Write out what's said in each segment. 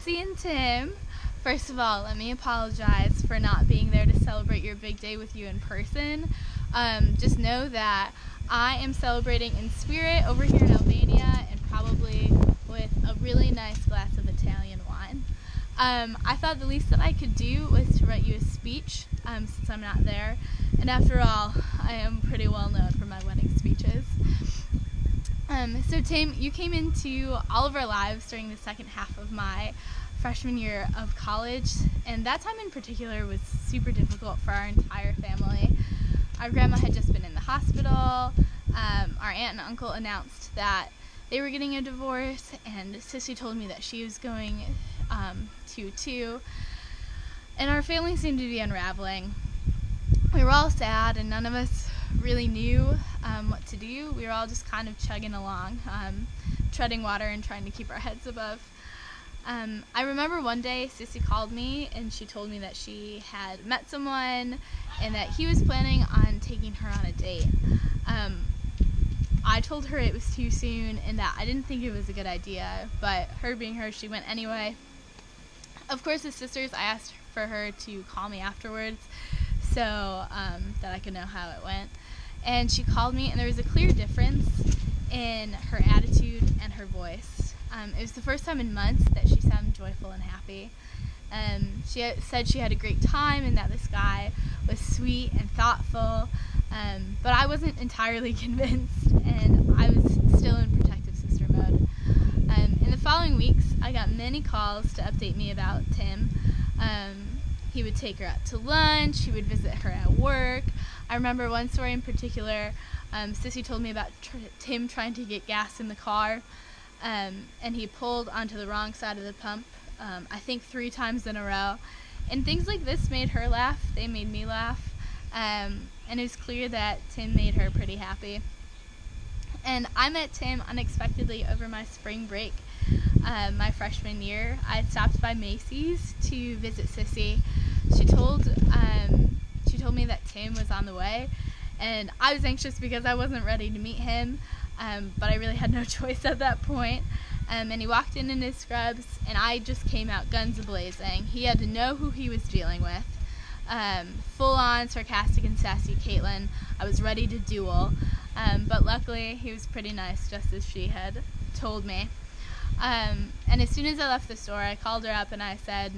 Seeing Tim, first of all, let me apologize for not being there to celebrate your big day with you in person. Just know that I am celebrating in spirit over here in Albania, and probably with a really nice glass of Italian wine. I thought the least that I could do was to write you a speech, since I'm not there, and after all, I am pretty well known for my wedding speeches. So Tim, you came into all of our lives during the second half of my freshman year of college, and that time in particular was super difficult for our entire family. Our grandma had just been in the hospital, our aunt and uncle announced that they were getting a divorce, and Sissy told me that she was going to too, and our family seemed to be unraveling. We were all sad, and none of us really knew what to do. We were all just kind of chugging along, treading water and trying to keep our heads above. I remember one day Sissy called me and she told me that she had met someone and that he was planning on taking her on a date. I told her it was too soon and that I didn't think it was a good idea, but her being her, she went anyway. Of course, as sisters, I asked for her to call me afterwards so that I could know how it went. And she called me, and there was a clear difference in her attitude and her voice. It was the first time in months that she sounded joyful and happy. She said she had a great time and that this guy was sweet and thoughtful, but I wasn't entirely convinced, and I was still in protective sister mode. In the following weeks, I got many calls to update me about Tim. He would take her out to lunch, he would visit her at work. I remember one story in particular, Sissy told me about Tim trying to get gas in the car, and he pulled onto the wrong side of the pump, I think 3 times in a row. And things like this made her laugh, they made me laugh, and it was clear that Tim made her pretty happy. And I met Tim unexpectedly over my spring break, my freshman year. I had stopped by Macy's to visit Sissy. She told me that Tim was on the way, and I was anxious because I wasn't ready to meet him, but I really had no choice at that point. And he walked in his scrubs, and I just came out guns a-blazing. He had to know who he was dealing with. Full-on sarcastic and sassy Caitlin. I was ready to duel, but luckily he was pretty nice, just as she had told me. And as soon as I left the store, I called her up and I said,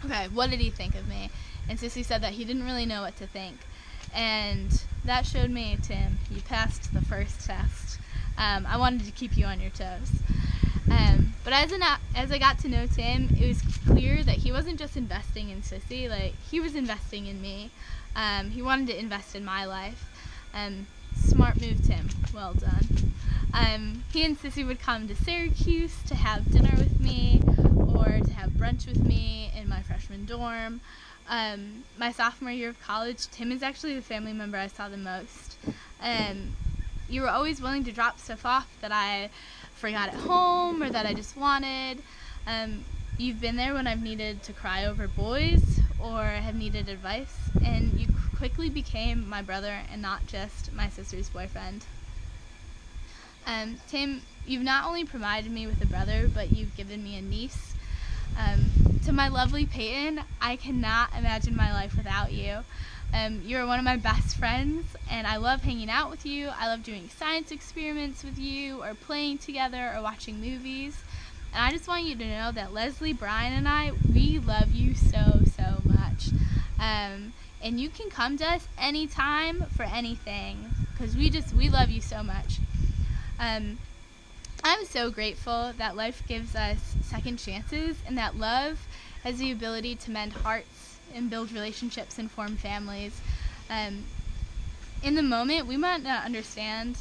okay, what did he think of me? And Sissy said that he didn't really know what to think. And that showed me, Tim, you passed the first test. I wanted to keep you on your toes. But as I got to know Tim, it was clear that he wasn't just investing in Sissy, like, he was investing in me. He wanted to invest in my life. Smart move, Tim. Well done. He and Sissy would come to Syracuse to have dinner with me or to have brunch with me in my freshman dorm. My sophomore year of college, Tim is actually the family member I saw the most. You were always willing to drop stuff off that I forgot at home or that I just wanted. You've been there when I've needed to cry over boys or have needed advice, and you quickly became my brother and not just my sister's boyfriend. Tim, you've not only provided me with a brother, but you've given me a niece. To my lovely Peyton, I cannot imagine my life without you. You're one of my best friends, and I love hanging out with you. I love doing science experiments with you, or playing together, or watching movies. And I just want you to know that Leslie, Brian, and I, we love you so, so much. And you can come to us anytime for anything, because we love you so much. I'm so grateful that life gives us second chances, and that love has the ability to mend hearts and build relationships and form families. In the moment, we might not understand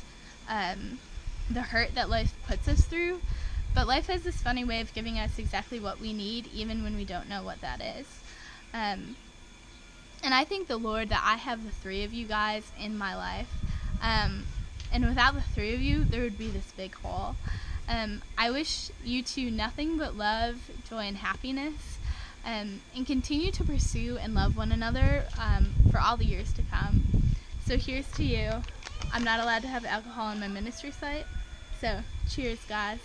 the hurt that life puts us through, but life has this funny way of giving us exactly what we need, even when we don't know what that is. And I thank the Lord that I have the 3 of you guys in my life. And without the 3 of you, there would be this big hole. I wish you 2 nothing but love, joy, and happiness, and continue to pursue and love one another for all the years to come. So here's to you. I'm not allowed to have alcohol on my ministry site, so cheers, guys.